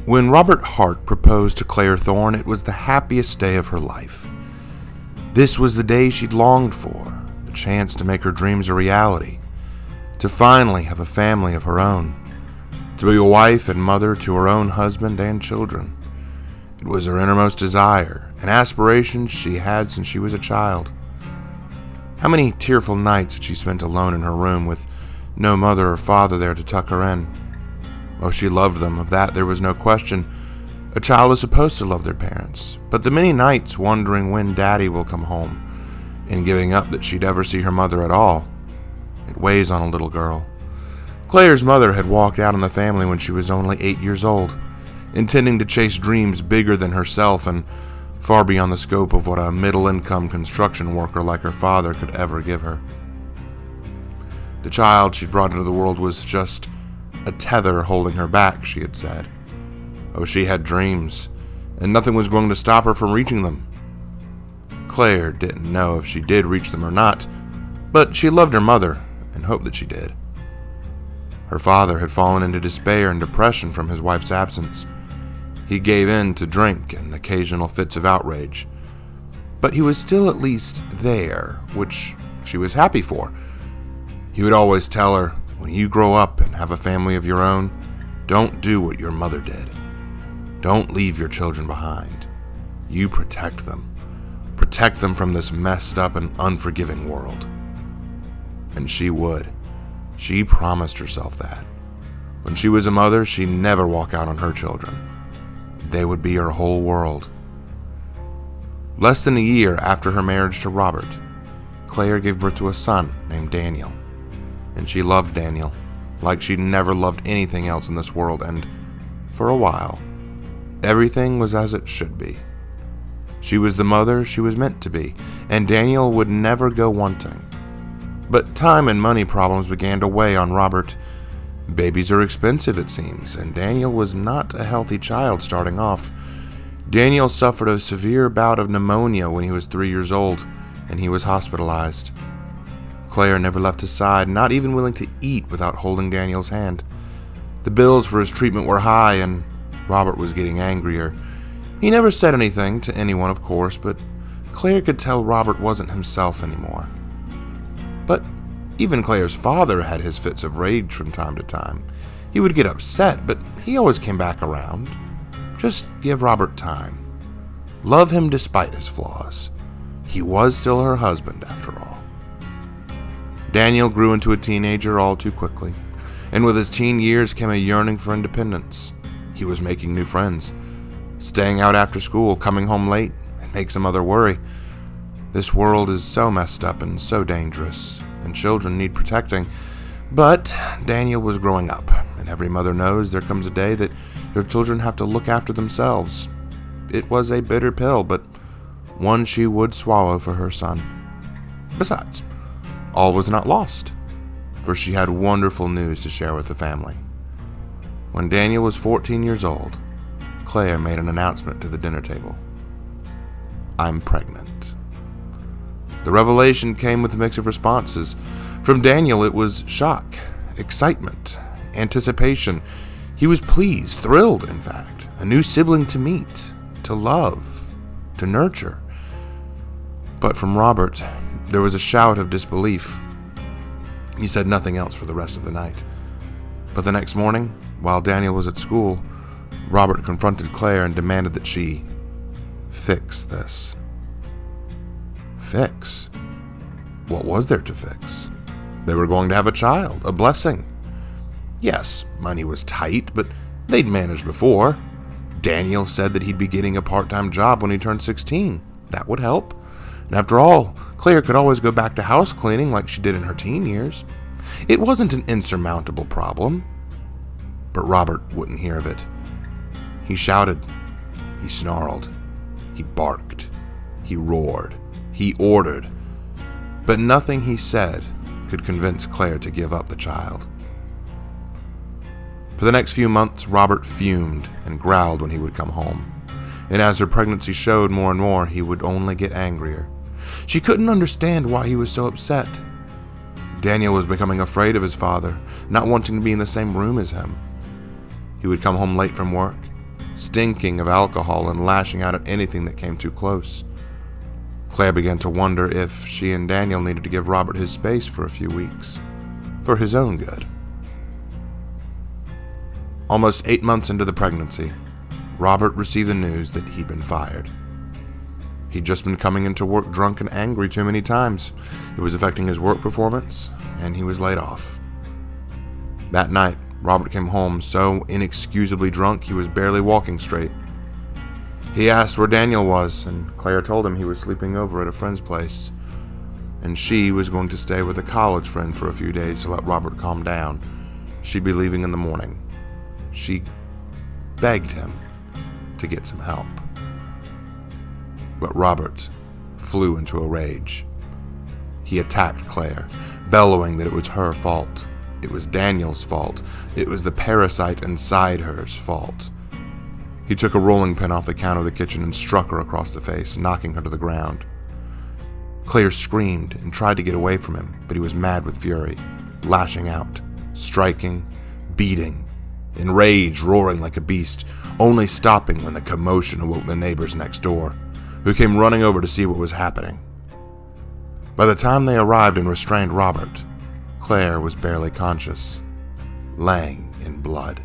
When Robert Hart proposed to Claire Thorne, it was the happiest day of her life. This was the day she'd longed for, the chance to make her dreams a reality, to finally have a family of her own, to be a wife and mother to her own husband and children. It was her innermost desire, an aspiration she had since she was a child. How many tearful nights had she spent alone in her room with no mother or father there to tuck her in? Oh, she loved them, of that there was no question. A child is supposed to love their parents, but the many nights wondering when Daddy will come home, and giving up that she'd ever see her mother at all, it weighs on a little girl. Claire's mother had walked out on the family when she was only 8 years old, intending to chase dreams bigger than herself and far beyond the scope of what a middle-income construction worker like her father could ever give her. The child she'd brought into the world was just a tether holding her back, she had said. Oh, she had dreams, and nothing was going to stop her from reaching them. Claire didn't know if she did reach them or not, but she loved her mother and hoped that she did. Her father had fallen into despair and depression from his wife's absence. He gave in to drink and occasional fits of outrage, but he was still at least there, which she was happy for. He would always tell her, "When you grow up and have a family of your own, don't do what your mother did. Don't leave your children behind. You protect them. Protect them from this messed up and unforgiving world." And she would. She promised herself that. When she was a mother, she'd never walk out on her children. They would be her whole world. Less than a year after her marriage to Robert, Claire gave birth to a son named Daniel. And she loved Daniel like she'd never loved anything else in this world, and for a while, everything was as it should be. She was the mother she was meant to be, and Daniel would never go wanting. But time and money problems began to weigh on Robert. Babies are expensive, it seems, and Daniel was not a healthy child starting off. Daniel suffered a severe bout of pneumonia when he was 3 years old, and he was hospitalized. Claire never left his side, not even willing to eat without holding Daniel's hand. The bills for his treatment were high, and Robert was getting angrier. He never said anything to anyone, of course, but Claire could tell Robert wasn't himself anymore. But even Claire's father had his fits of rage from time to time. He would get upset, but he always came back around. Just give Robert time. Love him despite his flaws. He was still her husband, after all. Daniel grew into a teenager all too quickly, and with his teen years came a yearning for independence. He was making new friends, staying out after school, coming home late, and makes a mother worry. This world is so messed up and so dangerous, and children need protecting. But Daniel was growing up, and every mother knows there comes a day that your children have to look after themselves. It was a bitter pill, but one she would swallow for her son. Besides, all was not lost, for she had wonderful news to share with the family. When Daniel was 14 years old, Claire made an announcement to the dinner table. "I'm pregnant." The revelation came with a mix of responses. From Daniel, it was shock, excitement, anticipation. He was pleased, thrilled, in fact. A new sibling to meet, to love, to nurture. But from Robert, there was a shout of disbelief. He said nothing else for the rest of the night. But the next morning, while Daniel was at school, Robert confronted Claire and demanded that she fix this. Fix? What was there to fix? They were going to have a child, a blessing. Yes, money was tight, but they'd managed before. Daniel said that he'd be getting a part-time job when he turned 16. That would help. And after all, Claire could always go back to house cleaning like she did in her teen years. It wasn't an insurmountable problem. But Robert wouldn't hear of it. He shouted. He snarled. He barked. He roared. He ordered. But nothing he said could convince Claire to give up the child. For the next few months, Robert fumed and growled when he would come home. And as her pregnancy showed more and more, he would only get angrier. She couldn't understand why he was so upset. Daniel was becoming afraid of his father, not wanting to be in the same room as him. He would come home late from work, stinking of alcohol and lashing out at anything that came too close. Claire began to wonder if she and Daniel needed to give Robert his space for a few weeks, for his own good. Almost 8 months into the pregnancy, Robert received the news that he'd been fired. He'd just been coming into work drunk and angry too many times. It was affecting his work performance, and he was laid off. That night, Robert came home so inexcusably drunk he was barely walking straight. He asked where Daniel was, and Claire told him he was sleeping over at a friend's place, and she was going to stay with a college friend for a few days to let Robert calm down. She'd be leaving in the morning. She begged him to get some help. But Robert flew into a rage. He attacked Claire, bellowing that it was her fault. It was Daniel's fault. It was the parasite inside her's fault. He took a rolling pin off the counter of the kitchen and struck her across the face, knocking her to the ground. Claire screamed and tried to get away from him, but he was mad with fury, lashing out, striking, beating, in rage, roaring like a beast, only stopping when the commotion awoke the neighbors next door, who came running over to see what was happening. By the time they arrived and restrained Robert, Claire was barely conscious, laying in blood.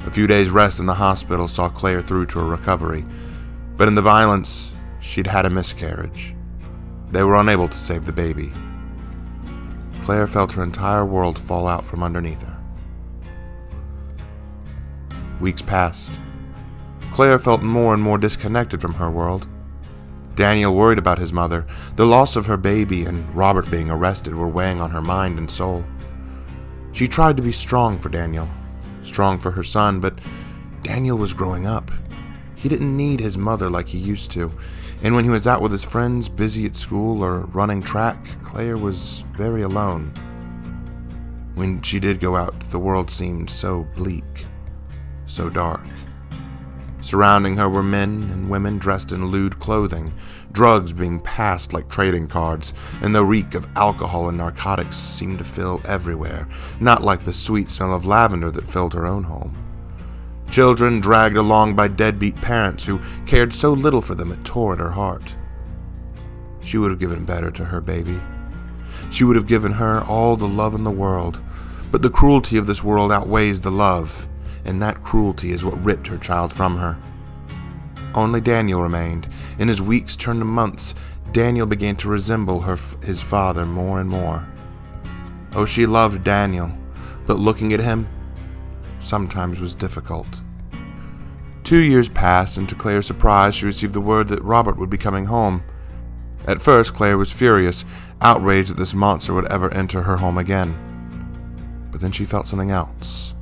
A few days' rest in the hospital saw Claire through to her recovery, but in the violence, she'd had a miscarriage. They were unable to save the baby. Claire felt her entire world fall out from underneath her. Weeks passed. Claire felt more and more disconnected from her world. Daniel worried about his mother. The loss of her baby and Robert being arrested were weighing on her mind and soul. She tried to be strong for Daniel, strong for her son, but Daniel was growing up. He didn't need his mother like he used to, and when he was out with his friends, busy at school or running track, Claire was very alone. When she did go out, the world seemed so bleak, so dark. Surrounding her were men and women dressed in lewd clothing, drugs being passed like trading cards, and the reek of alcohol and narcotics seemed to fill everywhere, not like the sweet smell of lavender that filled her own home. Children dragged along by deadbeat parents who cared so little for them it tore at her heart. She would have given better to her baby. She would have given her all the love in the world, but the cruelty of this world outweighs the love, and that cruelty is what ripped her child from her. Only Daniel remained. And as weeks turned to months, Daniel began to resemble his father more and more. Oh, she loved Daniel, but looking at him sometimes was difficult. 2 years passed, and to Claire's surprise, she received the word that Robert would be coming home. At first, Claire was furious, outraged that this monster would ever enter her home again. But then she felt something else.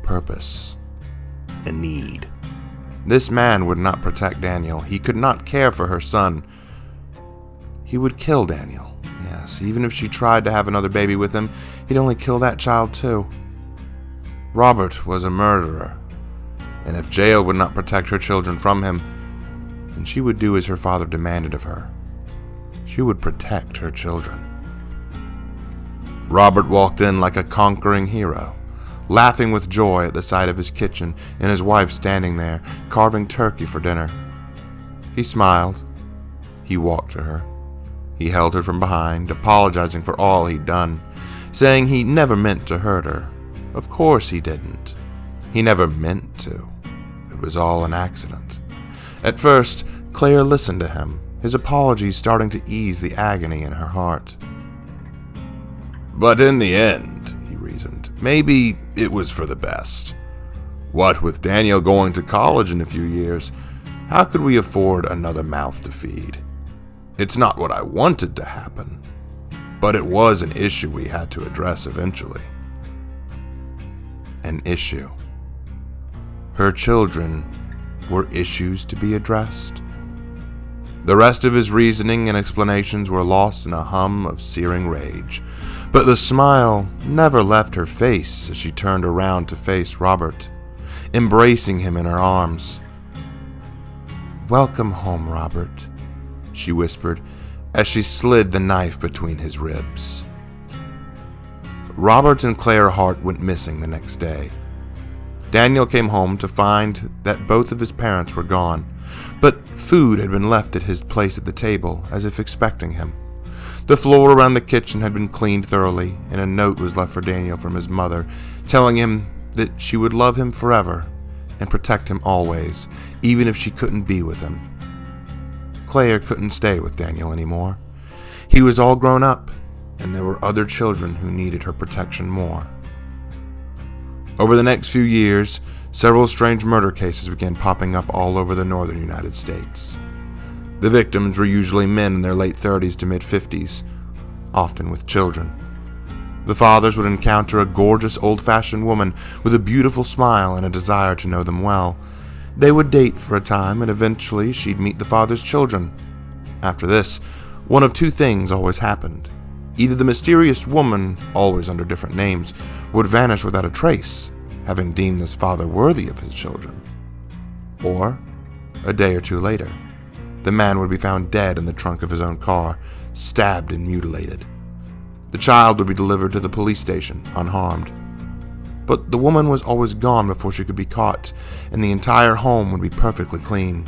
Purpose. A need. This man would not protect Daniel. He could not care for her son. He would kill Daniel. Yes, even if she tried to have another baby with him, he'd only kill that child too. Robert was a murderer, and if jail would not protect her children from him, then she would do as her father demanded of her. She would protect her children. Robert walked in like a conquering hero, laughing with joy at the sight of his kitchen and his wife standing there, carving turkey for dinner. He smiled. He walked to her. He held her from behind, apologizing for all he'd done, saying he never meant to hurt her. Of course he didn't. He never meant to. It was all an accident. At first, Claire listened to him, his apologies starting to ease the agony in her heart. But in the end, he reasoned, maybe it was for the best. What with Daniel going to college in a few years, how could we afford another mouth to feed? It's not what I wanted to happen, but it was an issue we had to address eventually. An issue. Her children were issues to be addressed. The rest of his reasoning and explanations were lost in a hum of searing rage, but the smile never left her face as she turned around to face Robert, embracing him in her arms. "Welcome home, Robert," she whispered as she slid the knife between his ribs. Robert and Claire Hart went missing the next day. Daniel came home to find that both of his parents were gone, but food had been left at his place at the table, as if expecting him. The floor around the kitchen had been cleaned thoroughly, and a note was left for Daniel from his mother, telling him that she would love him forever and protect him always, even if she couldn't be with him. Claire couldn't stay with Daniel anymore. He was all grown up, and there were other children who needed her protection more. Over the next few years, several strange murder cases began popping up all over the northern United States. The victims were usually men in their late 30s to mid-50s, often with children. The fathers would encounter a gorgeous old-fashioned woman with a beautiful smile and a desire to know them well. They would date for a time, and eventually she'd meet the father's children. After this, one of two things always happened. Either the mysterious woman, always under different names, would vanish without a trace, having deemed this father worthy of his children. Or, a day or two later, the man would be found dead in the trunk of his own car, stabbed and mutilated. The child would be delivered to the police station, unharmed. But the woman was always gone before she could be caught, and the entire home would be perfectly clean,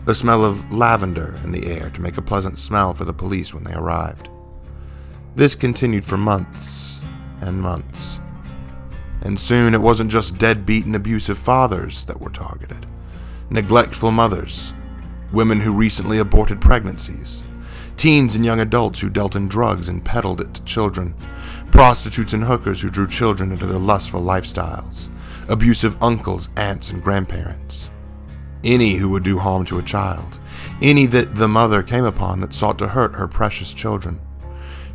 a smell of lavender in the air to make a pleasant smell for the police when they arrived. This continued for months and months. And soon it wasn't just deadbeat and abusive fathers that were targeted. Neglectful mothers, women who recently aborted pregnancies, teens and young adults who dealt in drugs and peddled it to children, prostitutes and hookers who drew children into their lustful lifestyles, abusive uncles, aunts, and grandparents. Any who would do harm to a child, any that the mother came upon that sought to hurt her precious children.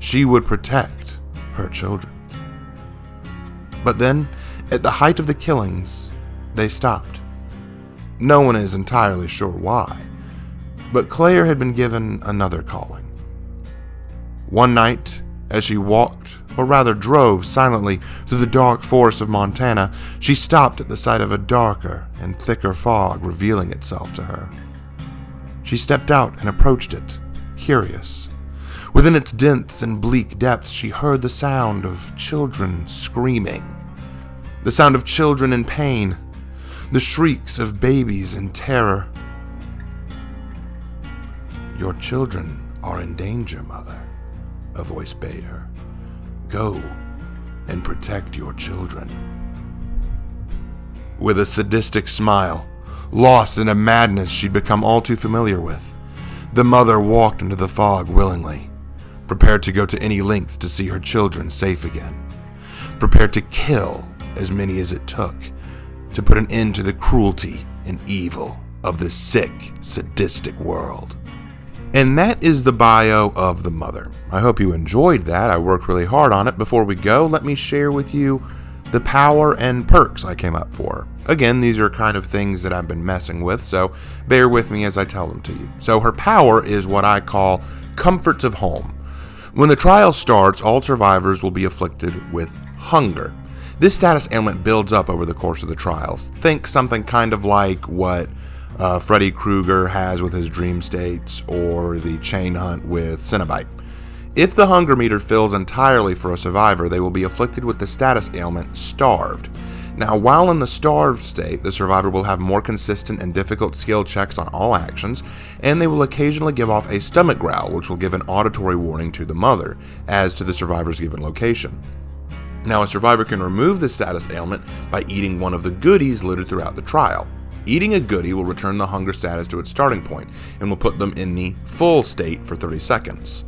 She would protect her children. But then, at the height of the killings, they stopped. No one is entirely sure why, but Claire had been given another calling. One night, as she walked, or rather drove silently through the dark forests of Montana, she stopped at the sight of a darker and thicker fog revealing itself to her. She stepped out and approached it, curious. Within its dense and bleak depths, she heard the sound of children screaming, the sound of children in pain, the shrieks of babies in terror. "Your children are in danger, Mother," a voice bade her. "Go and protect your children." With a sadistic smile, lost in a madness she'd become all too familiar with, the mother walked into the fog willingly, prepared to go to any lengths to see her children safe again, prepared to kill as many as it took to put an end to the cruelty and evil of this sick, sadistic world. And that is the bio of the mother. I hope you enjoyed that. I worked really hard on it. Before we go, let me share with you the power and perks I came up for. Again, these are kind of things that I've been messing with, so bear with me as I tell them to you. So her power is what I call comforts of home. When the trial starts, all survivors will be afflicted with hunger. This status ailment builds up over the course of the trials. Think something kind of like what Freddy Krueger has with his dream states, or the chain hunt with Cenobite. If the hunger meter fills entirely for a survivor, they will be afflicted with the status ailment starved. Now, while in the starved state, the survivor will have more consistent and difficult skill checks on all actions, and they will occasionally give off a stomach growl, which will give an auditory warning to the mother as to the survivor's given location. Now, a survivor can remove the status ailment by eating one of the goodies looted throughout the trial. Eating a goodie will return the hunger status to its starting point and will put them in the full state for 30 seconds.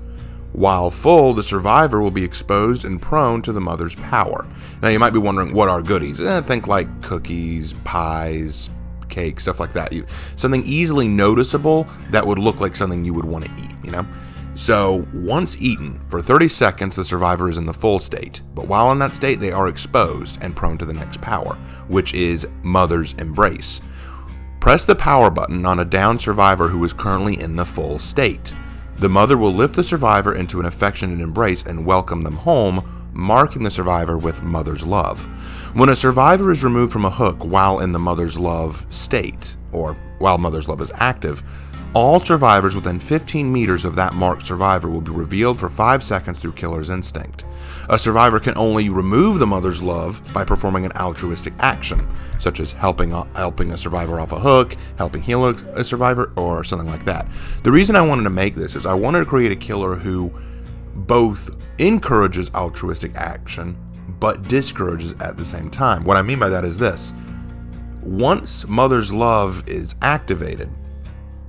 While full, the survivor will be exposed and prone to the mother's power. Now, you might be wondering, what are goodies? Think like cookies, pies, cake, stuff like that. Something easily noticeable that would look like something you would want to eat, you know? So, once eaten, for 30 seconds, the survivor is in the full state. But while in that state, they are exposed and prone to the next power, which is Mother's Embrace. Press the power button on a downed survivor who is currently in the full state. The mother will lift the survivor into an affectionate embrace and welcome them home, marking the survivor with mother's love. When a survivor is removed from a hook while in the mother's love state, or while mother's love is active, All survivors within 15 meters of that marked survivor will be revealed for 5 seconds through killer's instinct. A survivor can only remove the mother's love by performing an altruistic action, such as helping a survivor off a hook, helping heal a survivor, or something like that. The reason I wanted to make this is I wanted to create a killer who both encourages altruistic action, but discourages at the same time. What I mean by that is this. Once mother's love is activated,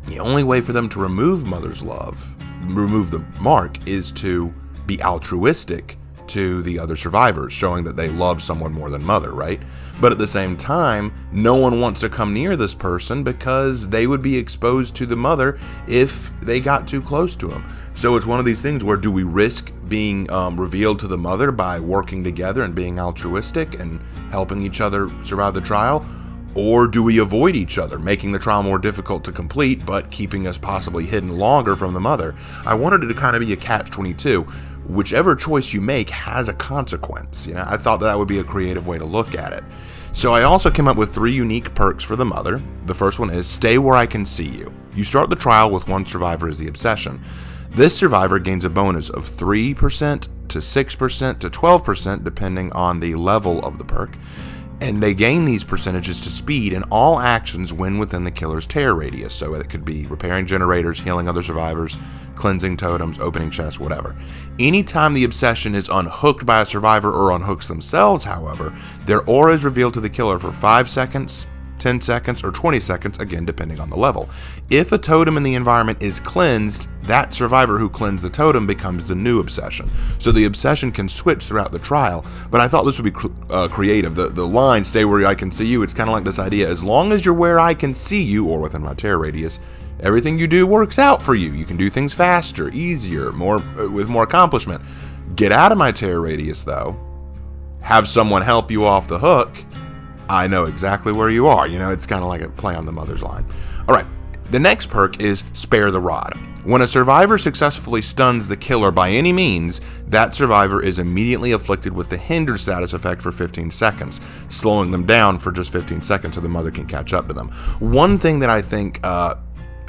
the only way for them to remove mother's love, remove the mark, is to be altruistic to the other survivors, showing that they love someone more than mother, right? But at the same time, no one wants to come near this person because they would be exposed to the mother if they got too close to him. So it's one of these things where, do we risk being revealed to the mother by working together and being altruistic and helping each other survive the trial? Or do we avoid each other, making the trial more difficult to complete, but keeping us possibly hidden longer from the mother? I wanted it to kind of be a catch-22. Whichever choice you make has a consequence. I thought that would be a creative way to look at it. So I also came up with 3 unique perks for the mother. The first one is stay where I can see you. You start the trial with one survivor as the obsession. This survivor gains a bonus of 3% to 6% to 12% depending on the level of the perk. And they gain these percentages to speed, and all actions when within the killer's terror radius. So it could be repairing generators, healing other survivors, cleansing totems, opening chests, whatever. Anytime the obsession is unhooked by a survivor or unhooks themselves, however, their aura is revealed to the killer for 5 seconds, 10 seconds, or 20 seconds, again depending on the level. If a totem in the environment is cleansed, that survivor who cleansed the totem becomes the new obsession. So the obsession can switch throughout the trial, but I thought this would be creative. The line, stay where I can see you, it's kind of like this idea, as long as you're where I can see you, or within my terror radius, everything you do works out for you. You can do things faster, easier, with more accomplishment. Get out of my terror radius though, have someone help you off the hook, I know exactly where you are. It's kind of like a play on the mother's line. All right, the next perk is spare the rod. When a survivor successfully stuns the killer by any means, that survivor is immediately afflicted with the hinder status effect for 15 seconds, slowing them down for just 15 seconds so the mother can catch up to them. One thing that I think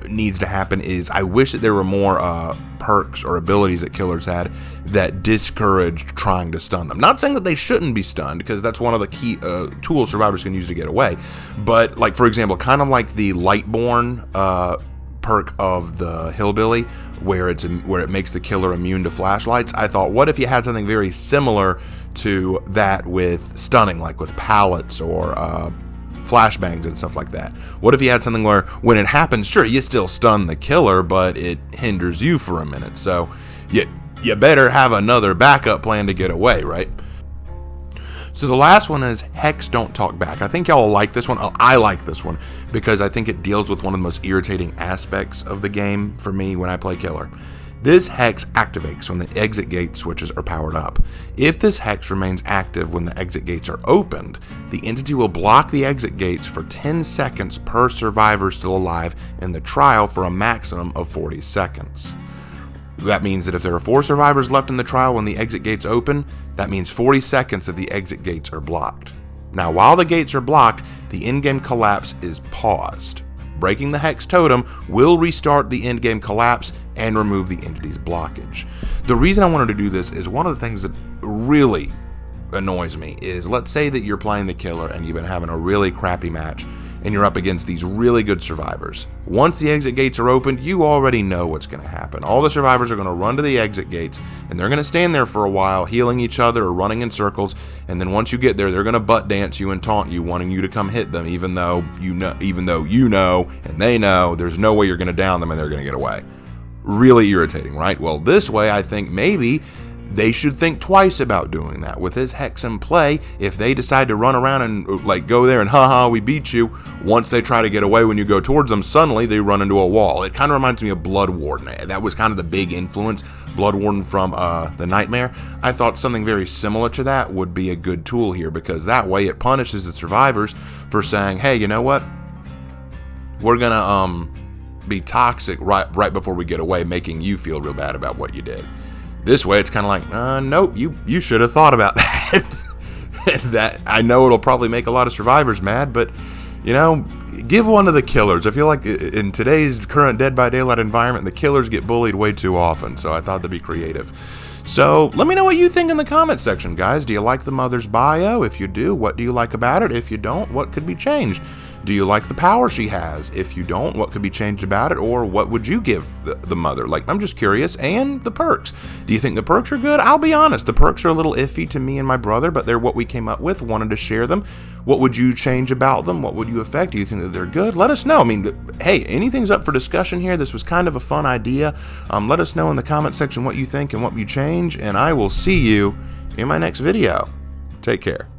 needs to happen is I wish that there were more perks or abilities that killers had that discouraged trying to stun them. Not saying that they shouldn't be stunned, because that's one of the key tools survivors can use to get away. But like, for example, kind of like the Lightborn perk of the Hillbilly, where it makes the killer immune to flashlights. I thought, what if you had something very similar to that with stunning, like with pallets or flashbangs and stuff like that? What if you had something where when it happens, sure, you still stun the killer, but it hinders you for a minute, so you better have another backup plan to get away, right? So the last one is Hex Don't Talk Back. I think y'all will like this one. I like this one because I think it deals with one of the most irritating aspects of the game for me when I play killer. This hex activates when the exit gate switches are powered up. If this hex remains active when the exit gates are opened, the entity will block the exit gates for 10 seconds per survivor still alive in the trial for a maximum of 40 seconds. That means that if there are 4 survivors left in the trial when the exit gates open, that means 40 seconds that the exit gates are blocked. Now, while the gates are blocked, the in-game collapse is paused. Breaking the hex totem will restart the in-game collapse and remove the entity's blockage. The reason I wanted to do this is one of the things that really annoys me is, let's say that you're playing the killer and you've been having a really crappy match and you're up against these really good survivors. Once the exit gates are opened, you already know what's going to happen. All the survivors are going to run to the exit gates and they're going to stand there for a while healing each other or running in circles, and then once you get there, they're going to butt dance you and taunt you, wanting you to come hit them, even though you know and they know there's no way you're going to down them and they're going to get away. Really irritating, right? Well, this way I think maybe they should think twice about doing that. With this hex in play, if they decide to run around and like go there and haha, we beat you, once they try to get away when you go towards them, suddenly they run into a wall. It kind of reminds me of Blood Warden. That was kind of the big influence, Blood Warden from the Nightmare. I thought something very similar to that would be a good tool here, because that way it punishes the survivors for saying, hey, you know what? We're gonna be toxic right before we get away, making you feel real bad about what you did. This way, it's kind of like, nope, you should have thought about that. That I know it'll probably make a lot of survivors mad, but, give one to the killers. I feel like in today's current Dead by Daylight environment, the killers get bullied way too often, so I thought that'd be creative. So let me know what you think in the comment section, guys. Do you like the mother's bio? If you do, what do you like about it? If you don't, what could be changed? Do you like the power she has? If you don't, what could be changed about it? Or what would you give the mother? Like, I'm just curious. And the perks. Do you think the perks are good? I'll be honest, the perks are a little iffy to me and my brother, but they're what we came up with, wanted to share them. What would you change about them? What would you affect? Do you think that they're good? Let us know. I mean, hey, anything's up for discussion here. This was kind of a fun idea. Let us know in the comment section what you think and what you change, and I will see you in my next video. Take care.